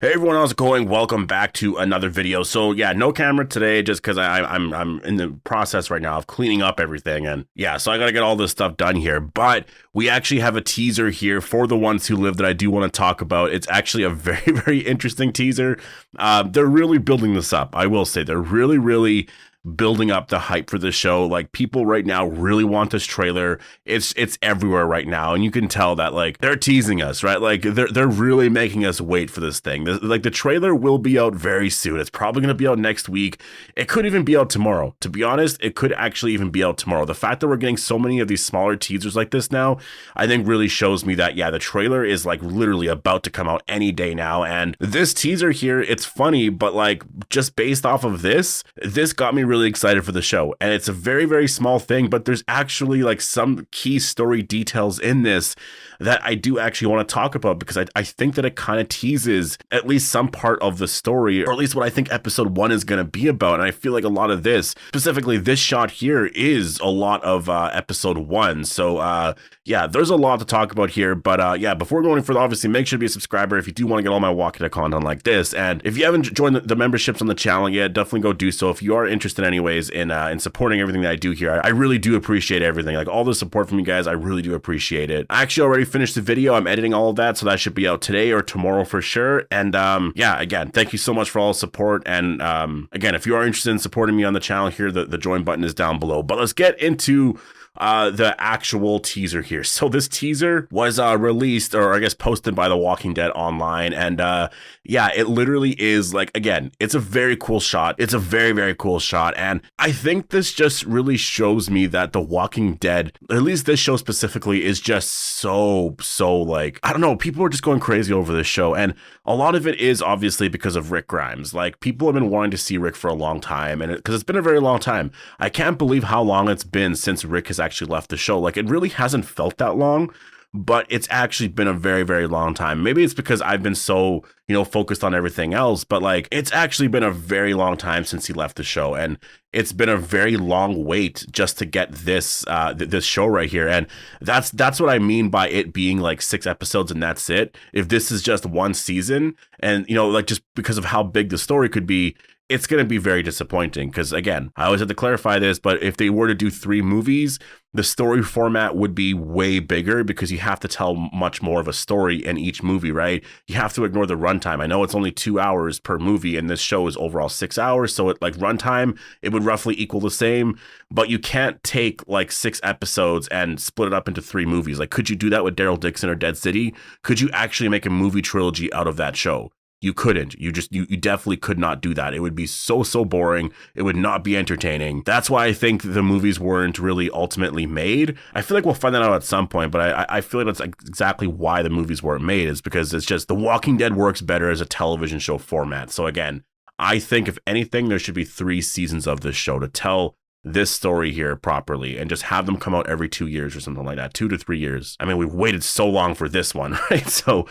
Hey everyone, how's it going? Welcome back to another video. So yeah, no camera today just because I'm in the process right now of cleaning up everything, and yeah, so I gotta get all this stuff done here. But we actually have a teaser here for the ones who live that I do want to talk about. It's actually a very, very interesting teaser. They're really building this up. I will say they're really building up the hype for this show. Like, people right now really want this trailer. It's everywhere right now, and you can tell that like they're teasing us, right? Like they're really making us wait for this thing. Like the trailer will be out very soon. It's probably going to be out next week. It could even be out tomorrow. To be honest, it could actually even be out tomorrow. The fact that we're getting so many of these smaller teasers like this now, I think really shows me that yeah, the trailer is like literally about to come out any day now. And this teaser here, it's funny, but like just based off of this got me really excited for the show. And it's a very, very small thing, but there's actually like some key story details in this that I do actually want to talk about, because I think that it kind of teases at least some part of the story, or at least what I think episode 1 is going to be about. And I feel like a lot of this, specifically this shot here, is a lot of episode 1. So yeah, there's a lot to talk about here. But yeah, before going further, obviously make sure to be a subscriber if you do want to get all my Walking Dead content like this. And if you haven't joined the memberships on the channel yet, definitely go do so if you are interested anyways in supporting everything that I do here. I really do appreciate everything. Like all the support from you guys, I really do appreciate it. I actually already finished the video. I'm editing all of that, so that should be out today or tomorrow for sure. And yeah, again, thank you so much for all the support. And again, if you are interested in supporting me on the channel here, the join button is down below. But let's get into the actual teaser here. So this teaser was released, or I guess posted, by The Walking Dead online, and yeah, it literally is like, again, it's a very cool shot. It's a very, very cool shot, and I think this just really shows me that The Walking Dead, at least this show specifically, is just so like, I don't know, people are just going crazy over this show, and a lot of it is obviously because of Rick Grimes. Like, people have been wanting to see Rick for a long time, and because it's been a very long time. I can't believe how long it's been since Rick has actually left the show. Like, it really hasn't felt that long, but it's actually been a very, very long time. Maybe it's because I've been so, focused on everything else, but like, it's actually been a very long time since he left the show, and it's been a very long wait just to get this this show right here. And that's what I mean by it being like 6 episodes and that's it. If this is just one season, and like, just because of how big the story could be, it's going to be very disappointing. Because again, I always have to clarify this, but if they were to do 3 movies, the story format would be way bigger, because you have to tell much more of a story in each movie, right? You have to ignore the runtime. I know it's only 2 hours per movie, and this show is overall 6 hours. So it, like, runtime, it would roughly equal the same, but you can't take like 6 episodes and split it up into 3 movies. Like, could you do that with Daryl Dixon or Dead City? Could you actually make a movie trilogy out of that show? You couldn't. You definitely could not do that. It would be so boring. It would not be entertaining. That's why I think the movies weren't really ultimately made. I feel like we'll find that out at some point, but I feel like that's exactly why the movies weren't made, is because it's just The Walking Dead works better as a television show format. So again, I think if anything, there should be 3 seasons of this show to tell this story here properly, and just have them come out every 2 years or something like that, 2 to 3 years. I mean, we've waited so long for this one, right? So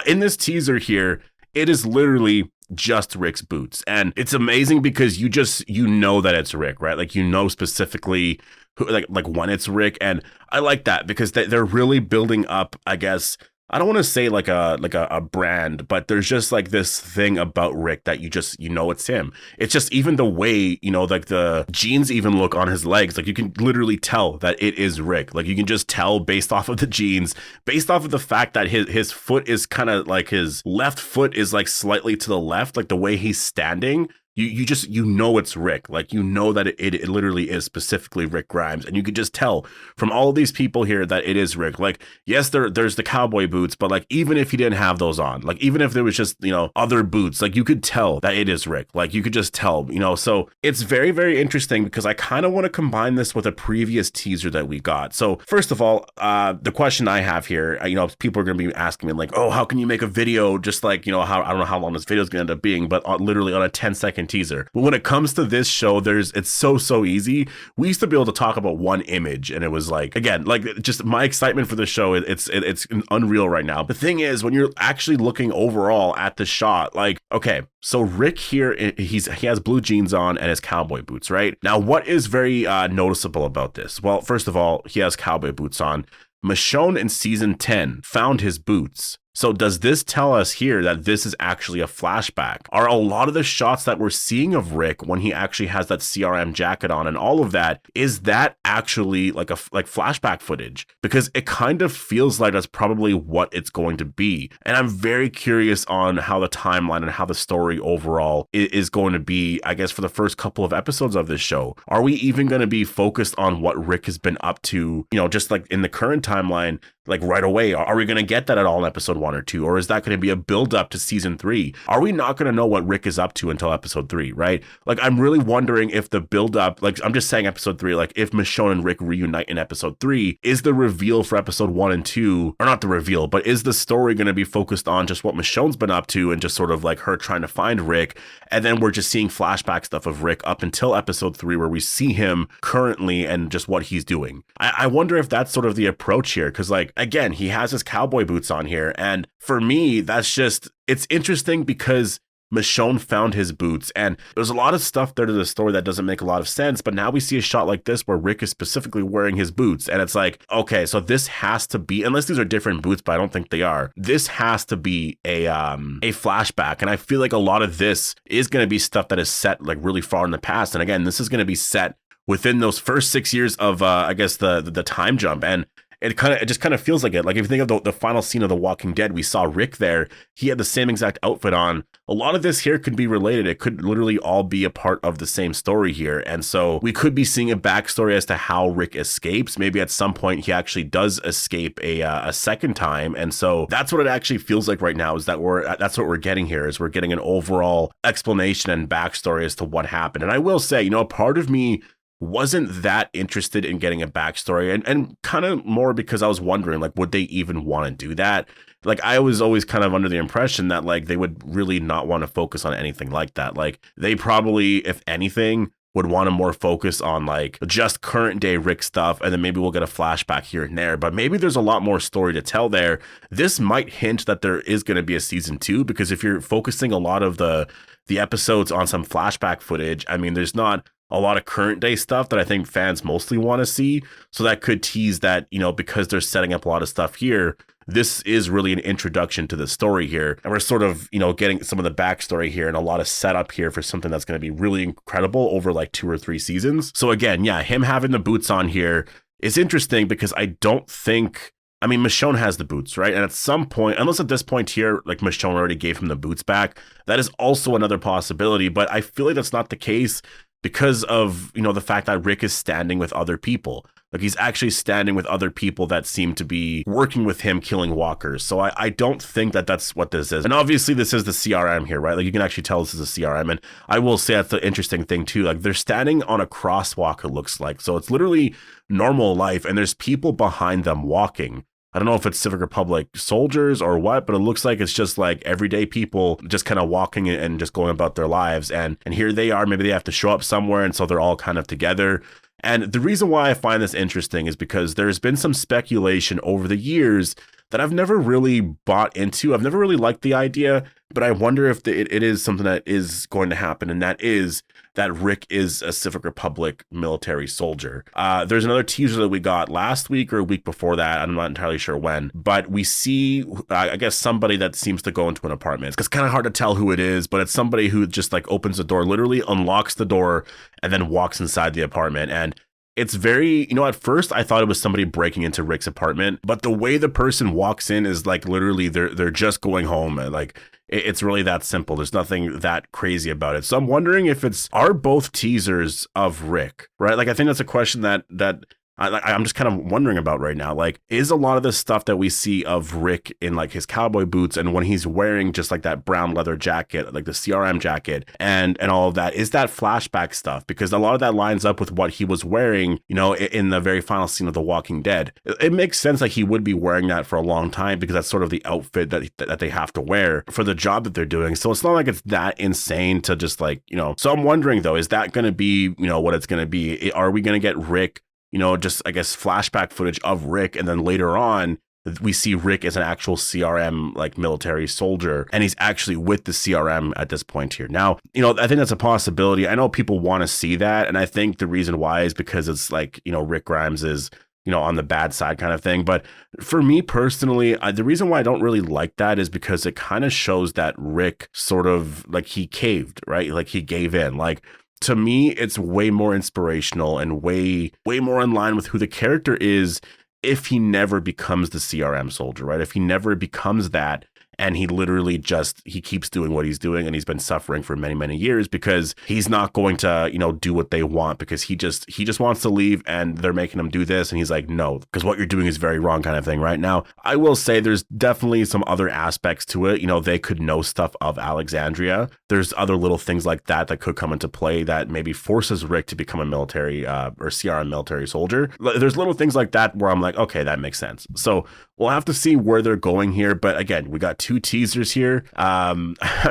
in this teaser here, it is literally just Rick's boots. And it's amazing because you know that it's Rick, right? Like, specifically who, like when it's Rick. And I like that, because they're really building up, I guess, I don't want to say like a brand, but there's just like this thing about Rick that it's him. It's just even the way, like the jeans even look on his legs. Like, you can literally tell that it is Rick. Like, you can just tell based off of the jeans, based off of the fact that his foot is kind of like, his left foot is like slightly to the left, like the way he's standing. You know it's Rick. Like, that it literally is specifically Rick Grimes, and you could just tell from all of these people here that it is Rick. Like, yes, there's the cowboy boots, but like, even if he didn't have those on, like, even if there was just other boots, like, you could tell that it is Rick. Like, you could just tell. So it's very, very interesting, because I kind of want to combine this with a previous teaser that we got. So first of all, the question I have here, people are going to be asking me like, oh, how can you make a video just like, how, I don't know how long this video is going to end up being, but literally on a 10-second teaser. But when it comes to this show, it's so easy. We used to be able to talk about one image, and it was like, again, like, just my excitement for the show, it's unreal right now. The thing is, when you're actually looking overall at the shot, like, okay, so Rick here, he has blue jeans on and his cowboy boots, right? Now, what is very noticeable about this? Well, first of all, he has cowboy boots on. Michonne in season 10 found his boots So does this tell us here that this is actually a flashback? Are a lot of the shots that we're seeing of Rick when he actually has that CRM jacket on and all of that, is that actually like flashback footage? Because it kind of feels like that's probably what it's going to be. And I'm very curious on how the timeline and how the story overall is going to be, I guess, for the first couple of episodes of this show. Are we even going to be focused on what Rick has been up to, just like in the current timeline, like right away? Are we going to get that at all in episode 1 or 2? Or is that going to be a build up to season 3? Are we not going to know what Rick is up to until episode 3, right? Like, I'm really wondering if the build up, like, I'm just saying episode 3, like if Michonne and Rick reunite in episode 3, is the reveal for episode 1 and 2, or not the reveal, but is the story going to be focused on just what Michonne's been up to and just sort of like her trying to find Rick? And then we're just seeing flashback stuff of Rick up until episode 3, where we see him currently and just what he's doing. I wonder if that's sort of the approach here. Cause like, again, he has his cowboy boots on here. And for me, it's interesting because Michonne found his boots, and there's a lot of stuff there to the story that doesn't make a lot of sense. But now we see a shot like this where Rick is specifically wearing his boots, and it's like, okay, so this has to be, unless these are different boots, but I don't think they are, this has to be a flashback. And I feel like a lot of this is going to be stuff that is set like really far in the past. And again, this is going to be set within those first 6 years of I guess the time jump. And it just kind of feels like it. Like if you think of the final scene of The Walking Dead, we saw Rick there. He had the same exact outfit on. A lot of this here could be related. It could literally all be a part of the same story here. And so we could be seeing a backstory as to how Rick escapes. Maybe at some point he actually does escape a second time. And so that's what it actually feels like right now, is that that's what we're getting here, is we're getting an overall explanation and backstory as to what happened. And I will say, a part of me wasn't that interested in getting a backstory, and kind of more because I was wondering, like, would they even want to do that? Like, I was always kind of under the impression that like they would really not want to focus on anything like that. Like, they probably, if anything, would want to more focus on like just current day Rick stuff, and then maybe we'll get a flashback here and there. But maybe there's a lot more story to tell there. This might hint that there is going to be a season 2, because if you're focusing a lot of the episodes on some flashback footage, I mean, there's not a lot of current day stuff that I think fans mostly want to see. So that could tease that, because they're setting up a lot of stuff here, this is really an introduction to the story here. And we're sort of, getting some of the backstory here and a lot of setup here for something that's going to be really incredible over like 2 or 3 seasons. So again, yeah, him having the boots on here is interesting, because I don't think, I mean, Michonne has the boots, right? And at some point, unless at this point here, like Michonne already gave him the boots back, that is also another possibility. But I feel like that's not the case, because of, the fact that Rick is standing with other people. Like, he's actually standing with other people that seem to be working with him, killing walkers. So I don't think that that's what this is. And obviously this is the CRM here, right? Like, you can actually tell this is a CRM. And I will say that's the interesting thing too. Like, they're standing on a crosswalk, it looks like. So it's literally normal life, and there's people behind them walking. I don't know if it's Civic Republic soldiers or what, but it looks like it's just like everyday people just kind of walking and just going about their lives. And here they are, maybe they have to show up somewhere, and so they're all kind of together. And the reason why I find this interesting is because there's been some speculation over the years that I've never really bought into. I've never really liked the idea, but I wonder if it is something that is going to happen, and that is that Rick is a Civic Republic military soldier. There's another teaser that we got last week or a week before that. I'm not entirely sure when, but we see, I guess, somebody that seems to go into an apartment. It's kind of hard to tell who it is, but it's somebody who just like opens the door, literally unlocks the door, and then walks inside the apartment. And it's very, at first I thought it was somebody breaking into Rick's apartment, but the way the person walks in is like literally they're just going home, and like it's really that simple. There's nothing that crazy about it. So I'm wondering if are both teasers of Rick, right? Like, I think that's a question that I'm just kind of wondering about right now. Like, is a lot of the stuff that we see of Rick in like his cowboy boots, and when he's wearing just like that brown leather jacket, like the CRM jacket and all of that, is that flashback stuff? Because a lot of that lines up with what he was wearing, in the very final scene of The Walking Dead. It makes sense like he would be wearing that for a long time, because that's sort of the outfit that they have to wear for the job that they're doing. So it's not like it's that insane to just like, so I'm wondering though, is that going to be, what it's going to be? Are we going to get Rick, just, I guess, flashback footage of Rick, and then later on we see Rick as an actual CRM like military soldier, and he's actually with the CRM at this point here. Now, I think that's a possibility. I know people want to see that, and I think the reason why is because it's like, Rick Grimes is you know, on the bad side kind of thing. But for me personally, the reason why I don't really like that is because it kind of shows that Rick sort of like he caved, right? Like he gave in. Like, to me, it's way more inspirational and way more in line with who the character is if he never becomes the CRM soldier, right? If he never becomes that, and he literally just, he keeps doing what he's doing, and he's been suffering for many, many years because he's not going to, you know, do what they want, because he just wants to leave, and they're making him do this. And he's like, no, because what you're doing is very wrong, kind of thing. Right now, I will say there's definitely some other aspects to it. You know, they could know stuff of Alexandria. There's other little things like that that could come into play that maybe forces Rick to become a military or CRM military soldier. There's little things like that where I'm like, okay, that makes sense. So we'll have to see where they're going here. But again, we got 2 teasers here. I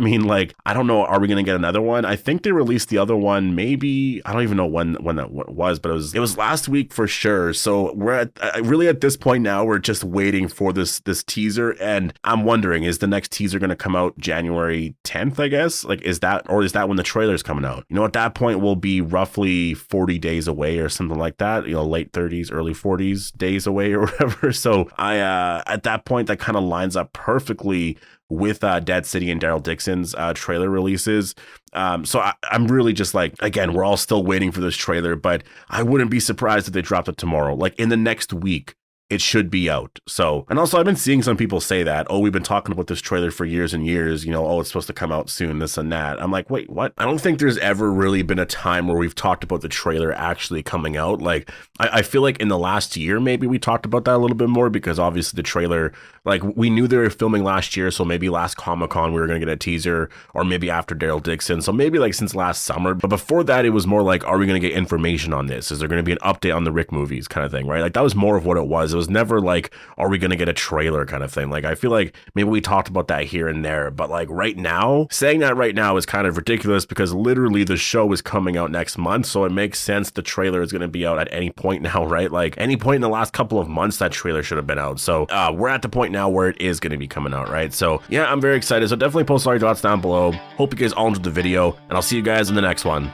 mean, like, I don't know, are we going to get another one? I think they released the other one, maybe, I don't even know when that was, but it was last week for sure. So we're really at this point now, we're just waiting for this teaser. And I'm wondering, is the next teaser going to come out January 10th, I guess? Like, is that when the trailer's coming out? You know, at that point, we'll be roughly 40 days away or something like that, you know, late 30s, early 40s days away or whatever. So at that point, that kind of lines up perfectly with Dead City and Daryl Dixon's trailer releases. So I'm really just like, again, we're all still waiting for this trailer, but I wouldn't be surprised if they dropped it tomorrow, like in the next week. It should be out. So, and also I've been seeing some people say that, oh, we've been talking about this trailer for years and years, you know, oh, it's supposed to come out soon, this and that. I'm like, wait, what? I don't think there's ever really been a time where we've talked about the trailer actually coming out. Like, I feel like in the last year, maybe we talked about that a little bit more, because obviously the trailer, like, we knew they were filming last year. So maybe last Comic-Con we were going to get a teaser, or maybe after Daryl Dixon. So maybe like since last summer. But before that, it was more like, are we going to get information on this? Is there going to be an update on the Rick movies kind of thing, right? Like, that was more of what it was. It was never like, are we going to get a trailer kind of thing? Like, I feel like maybe we talked about that here and there, but like right now, saying that right now is kind of ridiculous, because literally the show is coming out next month. So it makes sense the trailer is going to be out at any point now, right? Like any point in the last couple of months, that trailer should have been out. So we're at the point now where it is going to be coming out, right? So yeah, I'm very excited. So definitely post all your thoughts down below. Hope you guys all enjoyed the video, and I'll see you guys in the next one.